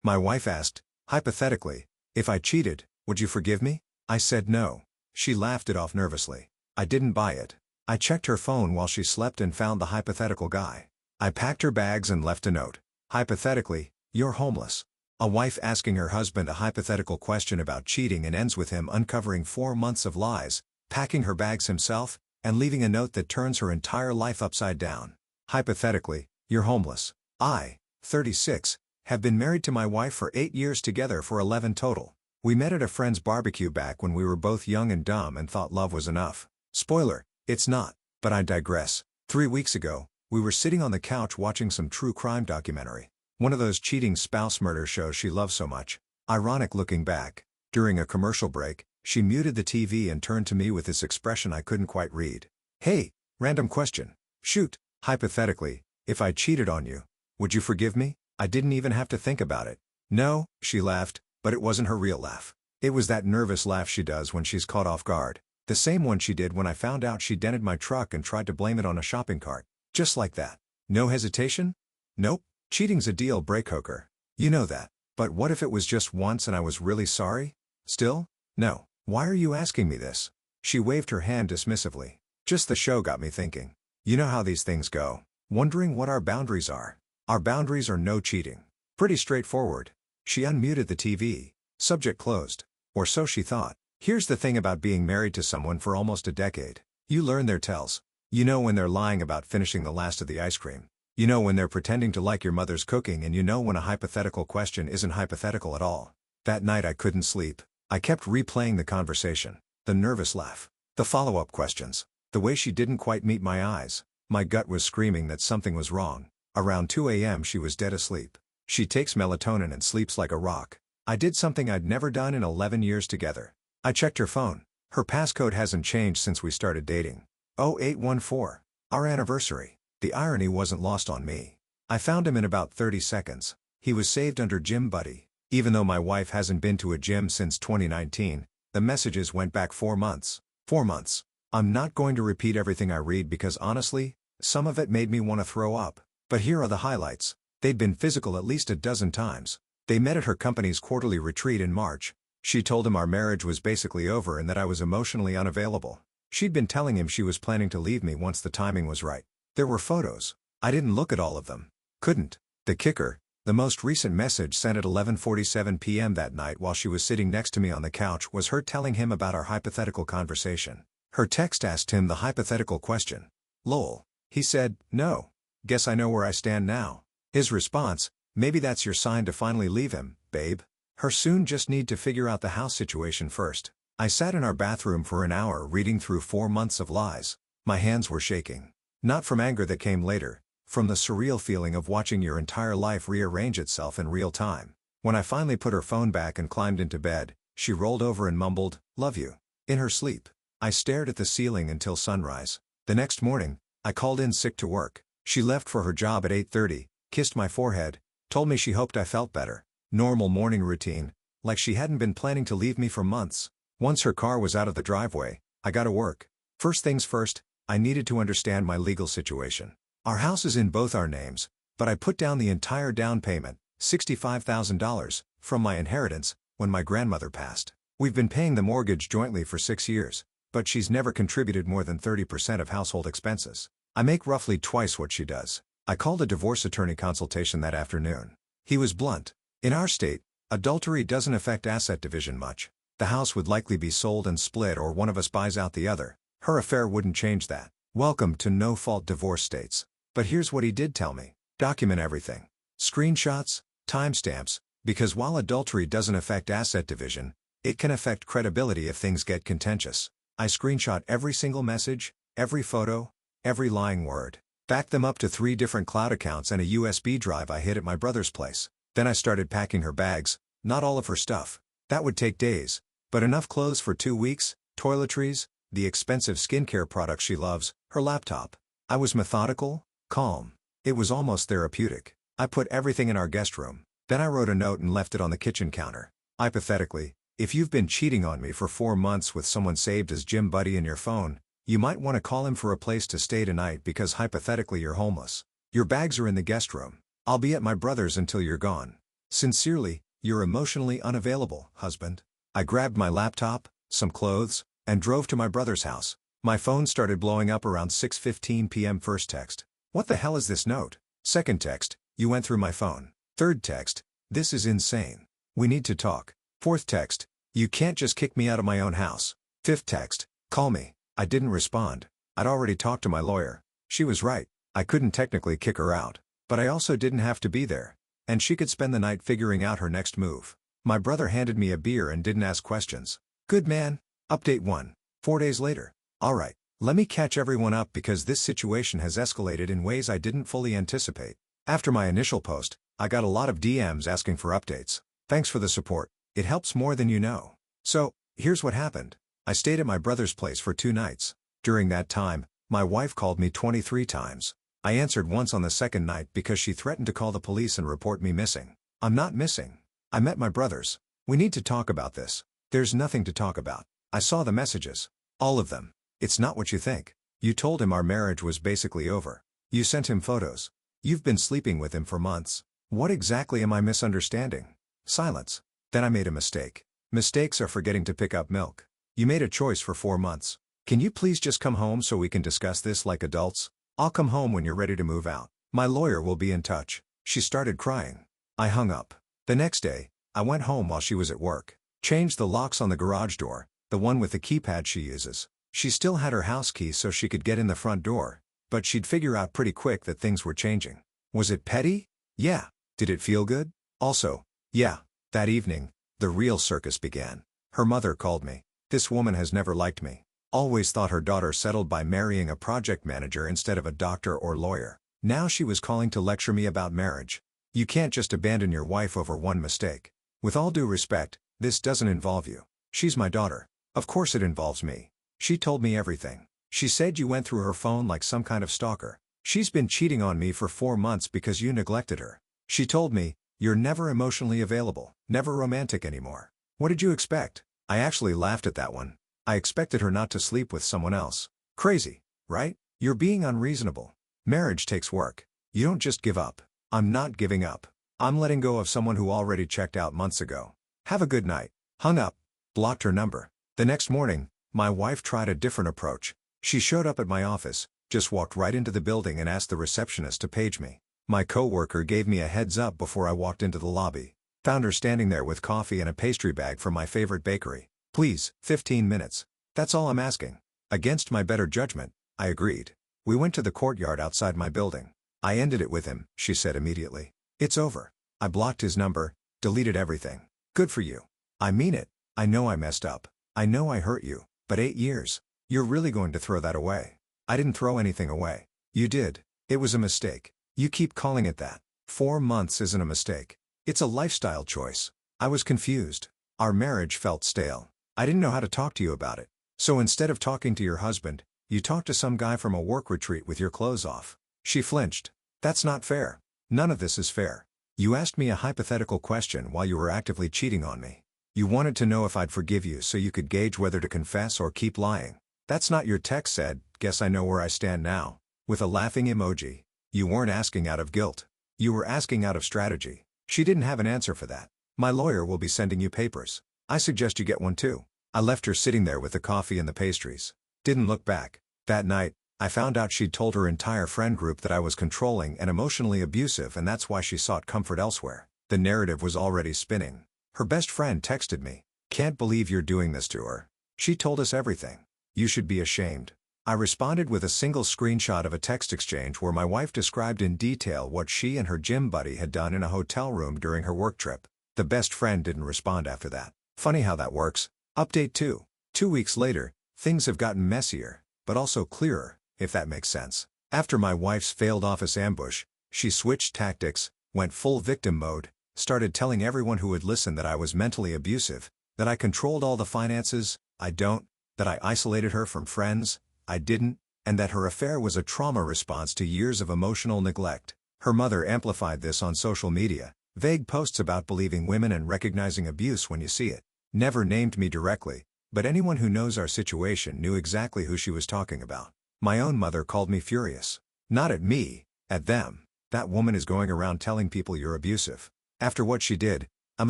My wife asked, hypothetically, if I cheated, would you forgive me? I said no. She laughed it off nervously. I didn't buy it. I checked her phone while she slept and found the hypothetical guy. I packed her bags and left a note. Hypothetically, you're homeless. A wife asking her husband a hypothetical question about cheating and ends with him uncovering 4 months of lies, packing her bags himself, and leaving a note that turns her entire life upside down. Hypothetically, you're homeless. I, 36, have been married to my wife for 8 years together for 11 total. We met at a friend's barbecue back when we were both young and dumb and thought love was enough. Spoiler, it's not, but I digress. 3 weeks ago, we were sitting on the couch watching some true crime documentary. One of those cheating spouse murder shows she loves so much. Ironic looking back. During a commercial break, she muted the TV and turned to me with this expression I couldn't quite read. Hey, random question. Shoot, hypothetically, if I cheated on you, would you forgive me? I didn't even have to think about it. No, she laughed, but it wasn't her real laugh. It was that nervous laugh she does when she's caught off guard. The same one she did when I found out she dented my truck and tried to blame it on a shopping cart. Just like that. No hesitation? Nope. Cheating's a deal breaker. You know that. But what if it was just once and I was really sorry? Still? No. Why are you asking me this? She waved her hand dismissively. Just the show got me thinking. You know how these things go. Wondering what our boundaries are. Our boundaries are no cheating. Pretty straightforward. She unmuted the TV. Subject closed. Or so she thought. Here's the thing about being married to someone for almost a decade. You learn their tells. You know when they're lying about finishing the last of the ice cream. You know when they're pretending to like your mother's cooking, and you know when a hypothetical question isn't hypothetical at all. That night I couldn't sleep. I kept replaying the conversation. The nervous laugh. The follow-up questions. The way she didn't quite meet my eyes. My gut was screaming that something was wrong. Around 2 a.m. she was dead asleep. She takes melatonin and sleeps like a rock. I did something I'd never done in 11 years together. I checked her phone. Her passcode hasn't changed since we started dating. 0814. Our anniversary. The irony wasn't lost on me. I found him in about 30 seconds. He was saved under Gym Buddy. Even though my wife hasn't been to a gym since 2019, the messages went back 4 months. 4 months. I'm not going to repeat everything I read because honestly, some of it made me want to throw up. But here are the highlights. They'd been physical at least a dozen times. They met at her company's quarterly retreat in March. She told him our marriage was basically over and that I was emotionally unavailable. She'd been telling him she was planning to leave me once the timing was right. There were photos. I didn't look at all of them. Couldn't. The kicker, the most recent message sent at 11:47 p.m. that night while she was sitting next to me on the couch was her telling him about our hypothetical conversation. Her text asked him the hypothetical question. Lol. He said, no. Guess I know where I stand now. His response, maybe that's your sign to finally leave him, babe. Her soon just need to figure out the house situation first. I sat in our bathroom for an hour reading through 4 months of lies. My hands were shaking. Not from anger that came later, from the surreal feeling of watching your entire life rearrange itself in real time. When I finally put her phone back and climbed into bed, she rolled over and mumbled, love you, in her sleep. I stared at the ceiling until sunrise. The next morning, I called in sick to work. She left for her job at 8:30, kissed my forehead, told me she hoped I felt better. Normal morning routine, like she hadn't been planning to leave me for months. Once her car was out of the driveway, I got to work. First things first, I needed to understand my legal situation. Our house is in both our names, but I put down the entire down payment, $65,000, from my inheritance, when my grandmother passed. We've been paying the mortgage jointly for 6 years, but she's never contributed more than 30% of household expenses. I make roughly twice what she does. I called a divorce attorney consultation that afternoon. He was blunt. In our state, adultery doesn't affect asset division much. The house would likely be sold and split or one of us buys out the other. Her affair wouldn't change that. Welcome to no-fault divorce states. But here's what he did tell me. Document everything. Screenshots, timestamps, because while adultery doesn't affect asset division, it can affect credibility if things get contentious. I screenshot every single message, every photo, every lying word. Backed them up to 3 different cloud accounts and a USB drive I hid at my brother's place. Then I started packing her bags, not all of her stuff. That would take days, but enough clothes for 2 weeks, toiletries, the expensive skincare products she loves, her laptop. I was methodical, calm. It was almost therapeutic. I put everything in our guest room. Then I wrote a note and left it on the kitchen counter. Hypothetically, if you've been cheating on me for 4 months with someone saved as Gym Buddy in your phone, you might want to call him for a place to stay tonight because hypothetically you're homeless. Your bags are in the guest room. I'll be at my brother's until you're gone. Sincerely, your emotionally unavailable husband. I grabbed my laptop, some clothes, and drove to my brother's house. My phone started blowing up around 6:15 p.m. First text. What the hell is this note? Second text, you went through my phone. Third text, this is insane. We need to talk. Fourth text, you can't just kick me out of my own house. Fifth text, call me. I didn't respond. I'd already talked to my lawyer. She was right. I couldn't technically kick her out. But I also didn't have to be there. And she could spend the night figuring out her next move. My brother handed me a beer and didn't ask questions. Good man. Update 1. 4 days later. Alright, let me catch everyone up because this situation has escalated in ways I didn't fully anticipate. After my initial post, I got a lot of DMs asking for updates. Thanks for the support. It helps more than you know. So, here's what happened. I stayed at my brother's place for 2 nights. During that time, my wife called me 23 times. I answered once on the second night because she threatened to call the police and report me missing. I'm not missing. I met my brothers. We need to talk about this. There's nothing to talk about. I saw the messages. All of them. It's not what you think. You told him our marriage was basically over. You sent him photos. You've been sleeping with him for months. What exactly am I misunderstanding? Silence. Then I made a mistake. Mistakes are forgetting to pick up milk. You made a choice for 4 months. Can you please just come home so we can discuss this like adults? I'll come home when you're ready to move out. My lawyer will be in touch. She started crying. I hung up. The next day, I went home while she was at work. Changed the locks on the garage door, the one with the keypad she uses. She still had her house key so she could get in the front door, but she'd figure out pretty quick that things were changing. Was it petty? Yeah. Did it feel good? Also, yeah. That evening, the real circus began. Her mother called me. This woman has never liked me. Always thought her daughter settled by marrying a project manager instead of a doctor or lawyer. Now she was calling to lecture me about marriage. You can't just abandon your wife over one mistake. With all due respect, this doesn't involve you. She's my daughter. Of course it involves me. She told me everything. She said you went through her phone like some kind of stalker. She's been cheating on me for 4 months because you neglected her. She told me, you're never emotionally available, never romantic anymore. What did you expect? I actually laughed at that one. I expected her not to sleep with someone else. Crazy, right? You're being unreasonable. Marriage takes work. You don't just give up. I'm not giving up. I'm letting go of someone who already checked out months ago. Have a good night. Hung up. Blocked her number. The next morning, my wife tried a different approach. She showed up at my office, just walked right into the building and asked the receptionist to page me. My coworker gave me a heads up before I walked into the lobby. Found her standing there with coffee and a pastry bag from my favorite bakery. Please, 15 minutes. That's all I'm asking. Against my better judgment, I agreed. We went to the courtyard outside my building. I ended it with him, she said immediately. It's over. I blocked his number, deleted everything. Good for you. I mean it. I know I messed up. I know I hurt you, but 8 years. You're really going to throw that away? I didn't throw anything away. You did. It was a mistake. You keep calling it that. 4 months isn't a mistake. It's a lifestyle choice. I was confused. Our marriage felt stale. I didn't know how to talk to you about it. So instead of talking to your husband, you talked to some guy from a work retreat with your clothes off. She flinched. That's not fair. None of this is fair. You asked me a hypothetical question while you were actively cheating on me. You wanted to know if I'd forgive you so you could gauge whether to confess or keep lying. That's not your text said, guess I know where I stand now. With a laughing emoji. You weren't asking out of guilt. You were asking out of strategy. She didn't have an answer for that. My lawyer will be sending you papers. I suggest you get one too. I left her sitting there with the coffee and the pastries. Didn't look back. That night, I found out she'd told her entire friend group that I was controlling and emotionally abusive, and that's why she sought comfort elsewhere. The narrative was already spinning. Her best friend texted me. Can't believe you're doing this to her. She told us everything. You should be ashamed. I responded with a single screenshot of a text exchange where my wife described in detail what she and her gym buddy had done in a hotel room during her work trip. The best friend didn't respond after that. Funny how that works. Update 2. 2 weeks later, things have gotten messier, but also clearer, if that makes sense. After my wife's failed office ambush, she switched tactics, went full victim mode, started telling everyone who would listen that I was mentally abusive, that I controlled all the finances, I don't, that I isolated her from friends, I didn't, and that her affair was a trauma response to years of emotional neglect. Her mother amplified this on social media, vague posts about believing women and recognizing abuse when you see it. Never named me directly, but anyone who knows our situation knew exactly who she was talking about. My own mother called me furious. Not at me, at them. That woman is going around telling people you're abusive. After what she did, I'm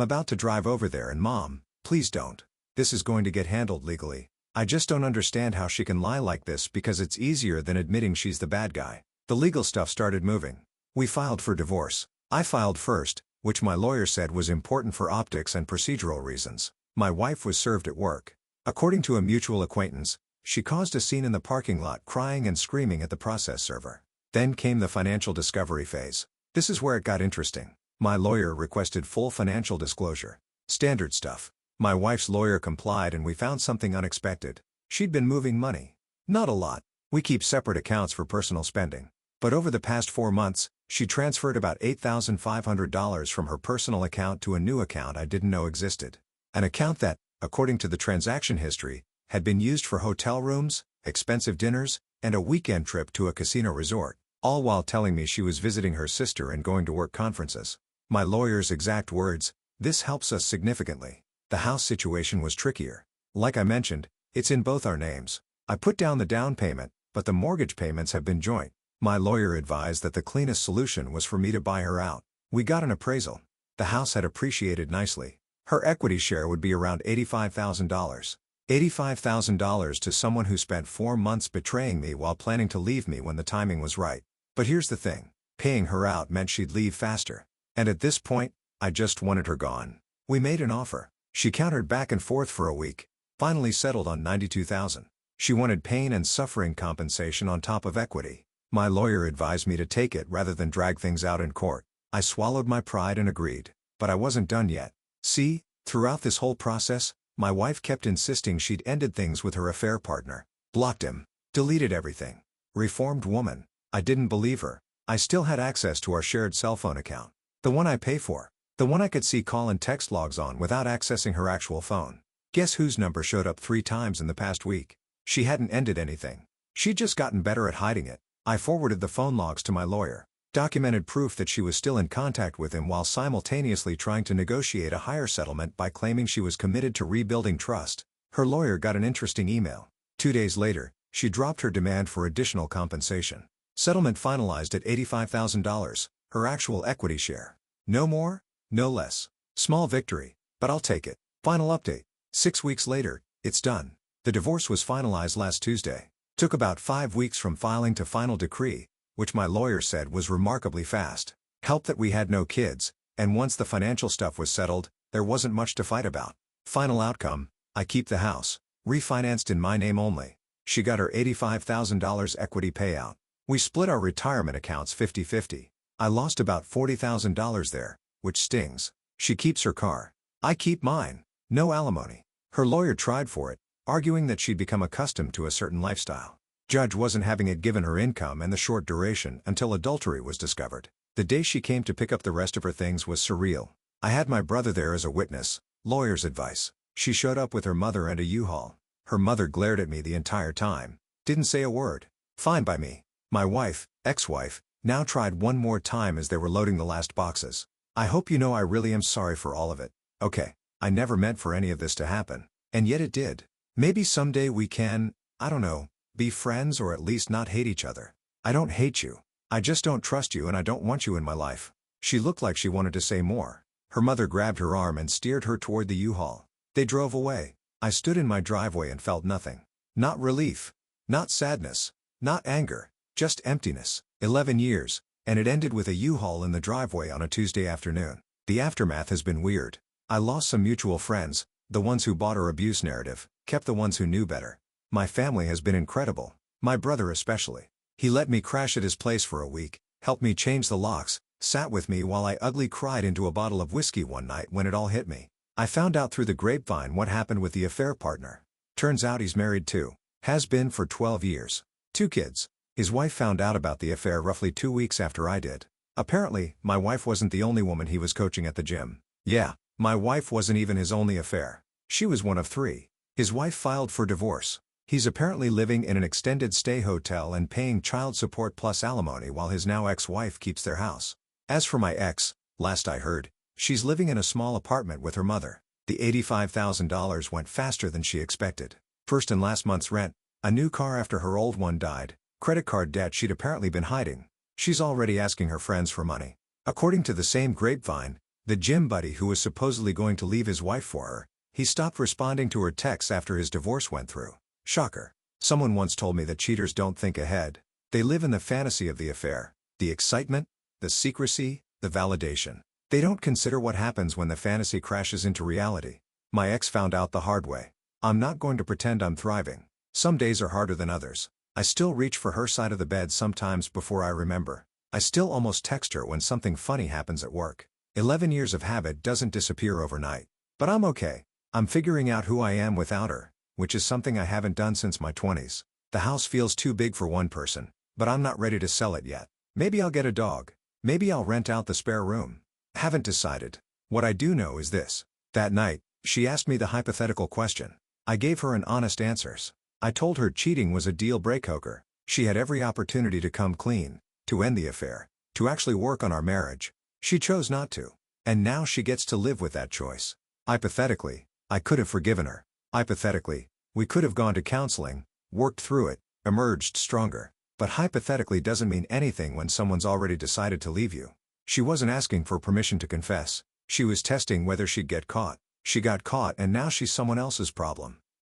about to drive over there and Mom, please don't. This is going to get handled legally. I just don't understand how she can lie like this because it's easier than admitting she's the bad guy. The legal stuff started moving. We filed for divorce. I filed first, which my lawyer said was important for optics and procedural reasons. My wife was served at work. According to a mutual acquaintance, she caused a scene in the parking lot crying and screaming at the process server. Then came the financial discovery phase. This is where it got interesting. My lawyer requested full financial disclosure. Standard stuff. My wife's lawyer complied and we found something unexpected. She'd been moving money. Not a lot. We keep separate accounts for personal spending. But over the past 4 months, she transferred about $8,500 from her personal account to a new account I didn't know existed. An account that, according to the transaction history, had been used for hotel rooms, expensive dinners, and a weekend trip to a casino resort, all while telling me she was visiting her sister and going to work conferences. My lawyer's exact words, "This helps us significantly." The house situation was trickier. Like I mentioned, it's in both our names. I put down the down payment, but the mortgage payments have been joint. My lawyer advised that the cleanest solution was for me to buy her out. We got an appraisal. The house had appreciated nicely. Her equity share would be around $85,000. $85,000 to someone who spent 4 months betraying me while planning to leave me when the timing was right. But here's the thing. Paying her out meant she'd leave faster. And at this point, I just wanted her gone. We made an offer. She countered back and forth for a week. Finally settled on $92,000. She wanted pain and suffering compensation on top of equity. My lawyer advised me to take it rather than drag things out in court. I swallowed my pride and agreed. But I wasn't done yet. See, throughout this whole process, my wife kept insisting she'd ended things with her affair partner. Blocked him. Deleted everything. Reformed woman. I didn't believe her. I still had access to our shared cell phone account. The one I pay for. The one I could see call and text logs on without accessing her actual phone. Guess whose number showed up 3 times in the past week? She hadn't ended anything. She'd just gotten better at hiding it. I forwarded the phone logs to my lawyer. Documented proof that she was still in contact with him while simultaneously trying to negotiate a higher settlement by claiming she was committed to rebuilding trust. Her lawyer got an interesting email. 2 days later, she dropped her demand for additional compensation. Settlement finalized at $85,000, her actual equity share. No more, no less. Small victory, but I'll take it. Final update. 6 weeks later, it's done. The divorce was finalized last Tuesday. Took about 5 weeks from filing to final decree, which my lawyer said was remarkably fast. Helped that we had no kids, and once the financial stuff was settled, there wasn't much to fight about. Final outcome, I keep the house. Refinanced in my name only. She got her $85,000 equity payout. We split our retirement accounts 50-50. I lost about $40,000 there, which stings. She keeps her car. I keep mine. No alimony. Her lawyer tried for it, arguing that she'd become accustomed to a certain lifestyle. Judge wasn't having it given her income and the short duration until adultery was discovered. The day she came to pick up the rest of her things was surreal. I had my brother there as a witness. Lawyer's advice. She showed up with her mother and a U-Haul. Her mother glared at me the entire time. Didn't say a word. Fine by me. My wife, ex-wife, now tried one more time as they were loading the last boxes. I hope you know I really am sorry for all of it. Okay, I never meant for any of this to happen. And yet it did. Maybe someday we can, I don't know, be friends or at least not hate each other. I don't hate you. I just don't trust you and I don't want you in my life. She looked like she wanted to say more. Her mother grabbed her arm and steered her toward the U-Haul. They drove away. I stood in my driveway and felt nothing. Not relief. Not sadness. Not anger. Just emptiness. 11 years, and it ended with a U-Haul in the driveway on a Tuesday afternoon. The aftermath has been weird. I lost some mutual friends, the ones who bought her abuse narrative, kept the ones who knew better. My family has been incredible. My brother especially. He let me crash at his place for a week, helped me change the locks, sat with me while I ugly cried into a bottle of whiskey one night when it all hit me. I found out through the grapevine what happened with the affair partner. Turns out he's married too. Has been for 12 years. 2 kids. His wife found out about the affair roughly 2 weeks after I did. Apparently, my wife wasn't the only woman he was coaching at the gym. Yeah, my wife wasn't even his only affair. She was one of 3. His wife filed for divorce. He's apparently living in an extended stay hotel and paying child support plus alimony while his now ex-wife keeps their house. As for my ex, last I heard, she's living in a small apartment with her mother. The $85,000 went faster than she expected. First and last month's rent, a new car after her old one died, credit card debt she'd apparently been hiding. She's already asking her friends for money. According to the same grapevine, The gym buddy who was supposedly going to leave his wife for her, he stopped responding to her texts after his divorce went through. Shocker. Someone once told me that cheaters don't think ahead. They live in the fantasy of the affair, the excitement, the secrecy, the validation. They don't consider what happens when the fantasy crashes into reality. My ex found out the hard way. I'm not going to pretend I'm thriving. Some days are harder than others. I still reach for her side of the bed sometimes before I remember. I still almost text her when something funny happens at work. 11 years of habit doesn't disappear overnight. But I'm okay. I'm figuring out who I am without her, which is something I haven't done since my 20s. The house feels too big for one person, but I'm not ready to sell it yet. Maybe I'll get a dog. Maybe I'll rent out the spare room. Haven't decided. What I do know is this. That night, she asked me the hypothetical question. I gave her an honest answers. I told her cheating was a deal breaker. She had every opportunity to come clean, to end the affair, to actually work on our marriage. She chose not to. And now she gets to live with that choice. Hypothetically, I could have forgiven her. Hypothetically, we could have gone to counseling, worked through it, emerged stronger. But hypothetically doesn't mean anything when someone's already decided to leave you. She wasn't asking for permission to confess. She was testing whether she'd get caught. She got caught and now she's someone else's problem.